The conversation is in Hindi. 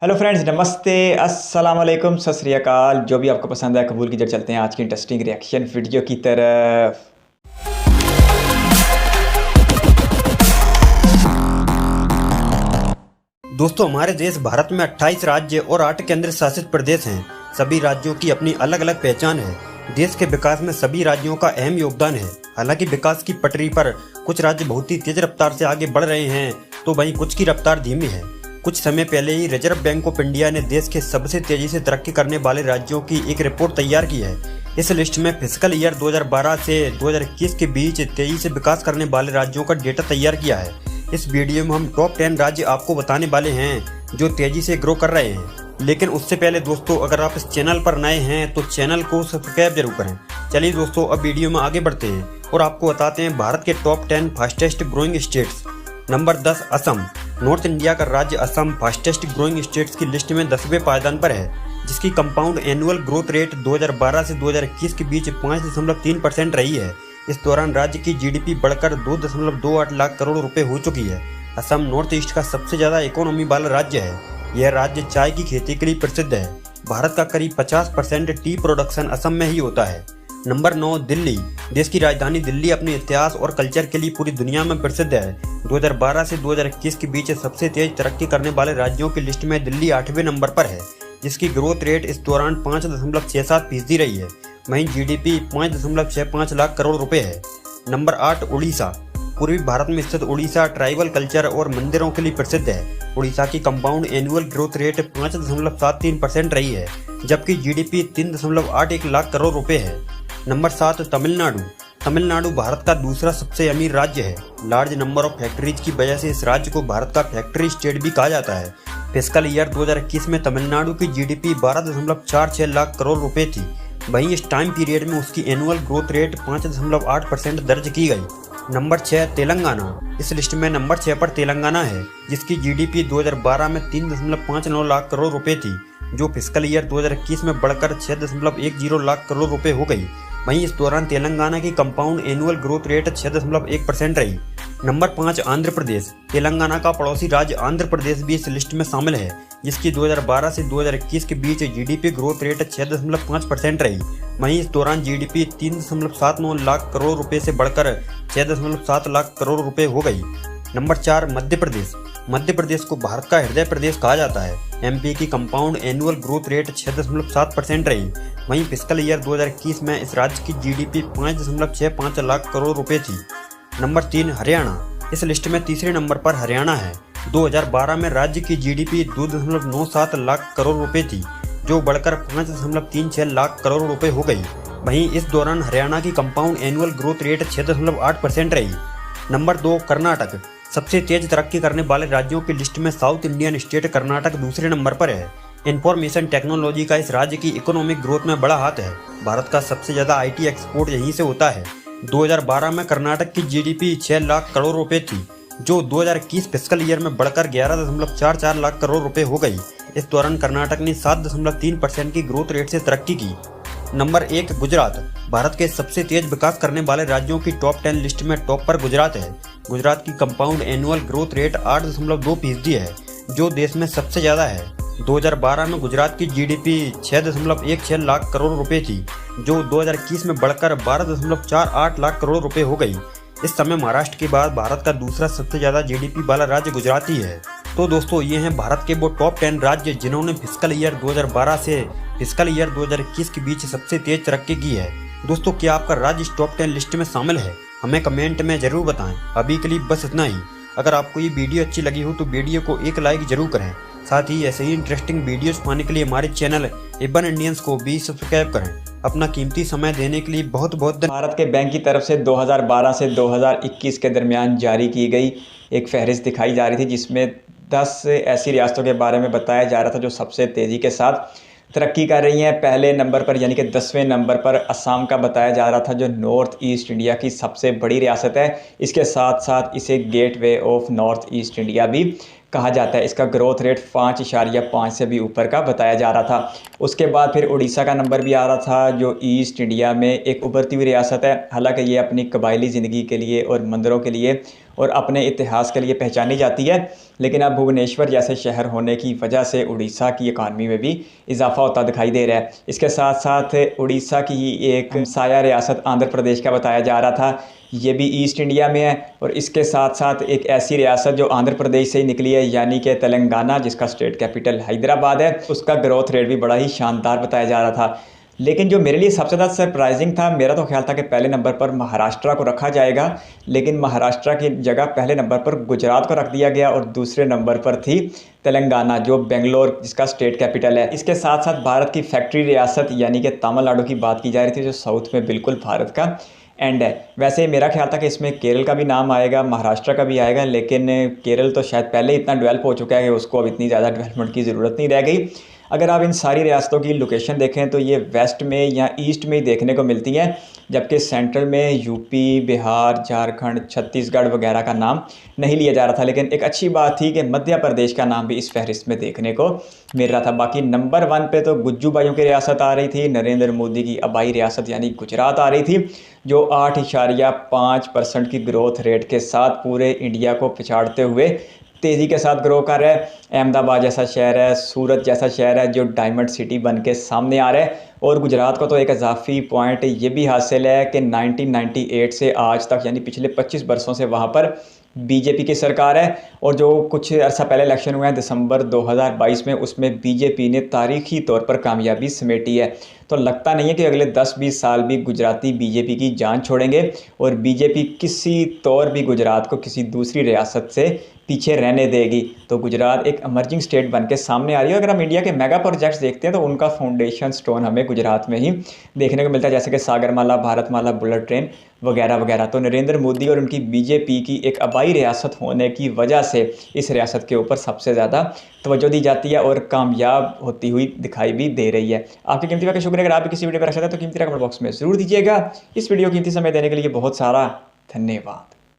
हेलो फ्रेंड्स, नमस्ते, अस्सलाम वालेकुम, सत श्री अकाल। जो भी आपको पसंद है कबूल कीजिए। चलते हैं आज की इंटरेस्टिंग रिएक्शन वीडियो की तरफ। दोस्तों, हमारे देश भारत में 28 राज्य और 8 केंद्र शासित प्रदेश हैं। सभी राज्यों की अपनी अलग अलग पहचान है। देश के विकास में सभी राज्यों का अहम योगदान है। हालांकि विकास की पटरी पर कुछ राज्य बहुत ही तेज रफ्तार से आगे बढ़ रहे हैं, तो वहीं कुछ की रफ्तार धीमी है। कुछ समय पहले ही रिजर्व बैंक ऑफ इंडिया ने देश के सबसे तेजी से तरक्की करने वाले राज्यों की एक रिपोर्ट तैयार की है। इस लिस्ट में फिस्कल ईयर 2012 से 2021 के बीच तेजी से विकास करने वाले राज्यों का डेटा तैयार किया है। इस वीडियो में हम टॉप 10 राज्य आपको बताने वाले हैं जो तेजी से ग्रो कर रहे हैं। लेकिन उससे पहले दोस्तों, अगर आप इस चैनल पर नए हैं तो चैनल को सब्सक्राइब जरूर करें। चलिए दोस्तों, अब वीडियो में आगे बढ़ते हैं और आपको बताते हैं भारत के top 10 fastest growing states. Number 10, Assam. North India का राज्य असम फास्टेस्ट ग्रोइंग स्टेट्स की लिस्ट में 10वें पायदान पर है, जिसकी कंपाउंड एनुअल ग्रोथ रेट 2012 से 2021 के बीच 5.3% रही है। इस दौरान राज्य की जीडीपी बढ़कर 2.28 लाख करोड़ रुपए हो चुकी है। असम नॉर्थ ईस्ट का सबसे ज्यादा इकोनॉमी वाला राज्य है। यह राज्य चाय की खेती के लिए प्रसिद्ध है। भारत का करीब 50% टी प्रोडक्शन असम में ही होता है। नंबर 9, दिल्ली। देश की राजधानी दिल्ली अपने इतिहास और कल्चर के लिए पूरी दुनिया में प्रसिद्ध है। 2012 से 2021 के बीच सबसे तेज तरक्की करने वाले राज्यों की लिस्ट में दिल्ली 8वें नंबर पर है, जिसकी ग्रोथ रेट इस दौरान 5.67% रही है। वहीं जीडीपी 5.65 लाख करोड़ रुपए है। नंबर 8, उड़ीसा। पूर्वी भारत में स्थित उड़ीसा ट्राइबल कल्चर और मंदिरों के लिए प्रसिद्ध है। उड़ीसा की कंपाउंड एनुअल ग्रोथ रेट 5.73% रही है, जबकि जीडीपी 3.81 लाख करोड़ रुपए है। नंबर 7, तमिलनाडु। तमिलनाडु भारत का दूसरा सबसे अमीर राज्य है। लार्ज नंबर ऑफ फैक्ट्रीज की वजह से इस राज्य को भारत का फैक्ट्री स्टेट भी कहा जाता है। फिस्कल ईयर 2021 में तमिलनाडु की जीडीपी 12.46 लाख करोड़ रुपए थी। वहीं इस टाइम पीरियड में उसकी एनुअल ग्रोथ रेट 5.8% दर्ज की गई। नंबर 6, तेलंगाना। इस लिस्ट में नंबर 6 पर तेलंगाना है, जिसकी जीडीपी 2012 में 3.59 लाख करोड़ रुपए थी, जो फिस्कल ईयर 2021 में बढ़कर 6.10 लाख करोड़ रुपए हो गई। वहीं इस दौरान तेलंगाना की कंपाउंड एनुअल ग्रोथ रेट 6.1% रही। नंबर 5, आंध्र प्रदेश। तेलंगाना का पड़ोसी राज्य आंध्र प्रदेश भी इस लिस्ट में शामिल है, जिसकी 2012 से 2021 के बीच जीडीपी ग्रोथ रेट 6.5% रही। वहीं इस दौरान जीडीपी 3.79 लाख करोड़ रुपए से बढ़कर 6.7 लाख करोड़ रुपए हो गई। नंबर 4, मध्य प्रदेश। मध्य प्रदेश को भारत का हृदय प्रदेश कहा जाता है। एमपी की कंपाउंड एनुअल ग्रोथ रेट 6.7% रही। वहीं फिस्कल ईयर 2021 में इस राज्य की जीडीपी 5.65 लाख करोड़ रुपए थी। नंबर 3, हरियाणा। इस लिस्ट में तीसरे नंबर पर हरियाणा है। 2012 में राज्य की जीडीपी 2.97 लाख करोड़ रुपए थी, जो बढ़कर 5.36 लाख करोड़ रुपए हो गई। वहीं इस दौरान हरियाणा की कंपाउंड एनुअल ग्रोथ रेट 6.8% रही। नंबर 2, कर्नाटक। सबसे तेज तरक्की करने वाले राज्यों की लिस्ट में साउथ इंडियन स्टेट कर्नाटक दूसरे नंबर पर है। इंफॉर्मेशन टेक्नोलॉजी का इस राज्य की इकोनॉमिक ग्रोथ में बड़ा हाथ है। भारत का सबसे ज्यादा आईटी एक्सपोर्ट यहीं से होता है। 2012 में कर्नाटक की जीडीपी 6 लाख करोड़ रुपए थी, जो 2021 फिस्कल ईयर में बढ़कर 11.44 लाख करोड़ रुपए हो गई। इस दौरान कर्नाटक ने 7.3% की ग्रोथ रेट से तरक्की की। नंबर 1, गुजरात। भारत के सबसे तेज विकास करने वाले राज्यों की टॉप 10 लिस्ट में टॉप पर गुजरात है। गुजरात की कंपाउंड एनुअल ग्रोथ रेट 8.2% है, जो देश में सबसे ज्यादा है। 2012 में गुजरात की जीडीपी 6.16 लाख करोड़ रुपए थी, जो 2021 में बढ़कर 12.48 लाख करोड़ रुपए हो गई। इस समय महाराष्ट्र के बाद भारत का दूसरा सबसे ज्यादा जीडीपी वाला राज्य गुजरात ही है। तो दोस्तों, ये हैं भारत के वो टॉप 10 राज्य जिन्होंने फिस्कल ईयर 2012 से फिस्कल ईयर 2021 के बीच सबसे तेज तरक्की की है। दोस्तों, क्या आपका राज्य इस टॉप 10 लिस्ट में शामिल है? हमें कमेंट में जरूर बताएं। अभी के लिए बस इतना ही। अगर आपको ये वीडियो अच्छी लगी हो तो वीडियो को एक लाइक जरूर करें। साथ ही ऐसे ही इंटरेस्टिंग वीडियोस पाने के लिए हमारे चैनल एबन इंडियंस को भी सब्सक्राइब करें। अपना कीमती समय देने के लिए बहुत बहुत धन्यवाद। भारत के बैंक की तरफ से 2012 से 2021 के दरमियान जारी की गई एक फहरिस्त दिखाई जा रही थी, जिसमें 10 ऐसी रियासतों के बारे में बताया जा रहा था जो सबसे तेज़ी के साथ तरक्की कर रही हैं। पहले नंबर पर यानी कि 10वें नंबर पर असम का बताया जा रहा था, जो नॉर्थ ईस्ट इंडिया की सबसे बड़ी रियासत है। इसके साथ साथ इसे gateway of north east India भी कहा जाता है। इसका ग्रोथ रेट 5.5 से भी ऊपर का बताया जा रहा था। उसके बाद फिर उड़ीसा का नंबर भी आ रहा था, जो ईस्ट इंडिया में एक उभरती हुई रियासत है। हालांकि ये अपनी कबायली ज़िंदगी के लिए और मंदिरों के लिए और अपने इतिहास के लिए पहचानी जाती है, लेकिन अब भुवनेश्वर जैसे शहर होने की वजह से उड़ीसा की इकानमी में भी इजाफा होता दिखाई दे रहा है। इसके साथ साथ उड़ीसा की ही एक साया रियासत आंध्र प्रदेश का बताया जा रहा था, ये भी ईस्ट इंडिया में है। और इसके साथ साथ एक ऐसी रियासत जो आंध्र प्रदेश से ही निकली है, यानी कि तेलंगाना, जिसका स्टेट कैपिटल हैदराबाद है, उसका ग्रोथ रेट भी बड़ा ही शानदार बताया जा रहा था। लेकिन जो मेरे लिए सबसे ज़्यादा सरप्राइजिंग था, मेरा तो ख्याल था कि पहले नंबर पर महाराष्ट्र को रखा जाएगा, लेकिन महाराष्ट्र की जगह पहले नंबर पर गुजरात को रख दिया गया और दूसरे नंबर पर थी तेलंगाना, जो बेंगलोर जिसका स्टेट कैपिटल है। इसके साथ साथ भारत की फैक्ट्री रियासत यानी कि तमिलनाडु की बात की जा रही थी, जो साउथ में बिल्कुल भारत का एंड है। वैसे मेरा ख्याल था कि इसमें केरल का भी नाम आएगा, महाराष्ट्र का भी आएगा, लेकिन केरल तो शायद पहले इतना डेवलप हो चुका है कि उसको अब इतनी ज़्यादा डेवलपमेंट की ज़रूरत नहीं रह गई। अगर आप इन सारी रियासतों की लोकेशन देखें तो ये वेस्ट में या ईस्ट में ही देखने को मिलती हैं, जबकि सेंट्रल में यूपी, बिहार, झारखंड, छत्तीसगढ़ वगैरह का नाम नहीं लिया जा रहा था। लेकिन एक अच्छी बात थी कि मध्य प्रदेश का नाम भी इस फहरिस्त में देखने को मिल रहा था। बाकी नंबर 1 पे तो गुज्जू भाइयों की रियासत आ रही थी, नरेंद्र मोदी की आबाई रियासत यानी गुजरात आ रही थी, जो 8.5% की ग्रोथ रेट के साथ पूरे इंडिया को पिछाड़ते हुए तेज़ी के साथ ग्रो कर रहा है। अहमदाबाद जैसा शहर है, सूरत जैसा शहर है, जो डायमंड सिटी बन के सामने आ रहा है। और गुजरात को तो एक इजाफी पॉइंट ये भी हासिल है कि 1998 से आज तक यानी पिछले 25 वर्षों से वहाँ पर बीजेपी की सरकार है। और जो कुछ अर्सा पहले इलेक्शन हुए हैं दिसंबर 2022 में, उसमें बीजेपी ने तारीखी तौर पर कामयाबी समेटी है। तो लगता नहीं है कि अगले 10-20 साल भी गुजराती बीजेपी की जान छोड़ेंगे और बीजेपी किसी तौर भी गुजरात को किसी दूसरी रियासत से पीछे रहने देगी। तो गुजरात एक इमर्जिंग स्टेट बन के सामने आ रही है। अगर हम इंडिया के मेगा प्रोजेक्ट्स देखते हैं तो उनका फाउंडेशन स्टोन हमें गुजरात में ही देखने को मिलता है, जैसे कि सागरमाला, भारतमाला, बुलेट ट्रेन वगैरह वगैरह। तो नरेंद्र मोदी और उनकी बीजेपी की एक आबाई रियासत होने की वजह से इस रियासत के ऊपर सबसे ज़्यादा तवज्जो दी जाती है और कामयाब होती हुई दिखाई भी दे रही है। आपके कीमती वक्त का शुक्रिया। अगर आप भी किसी वीडियो पर रखते हैं तो कीमती कमेंट बॉक्स में ज़रूर दीजिएगा। इस वीडियो कीमती समय देने के लिए बहुत सारा धन्यवाद।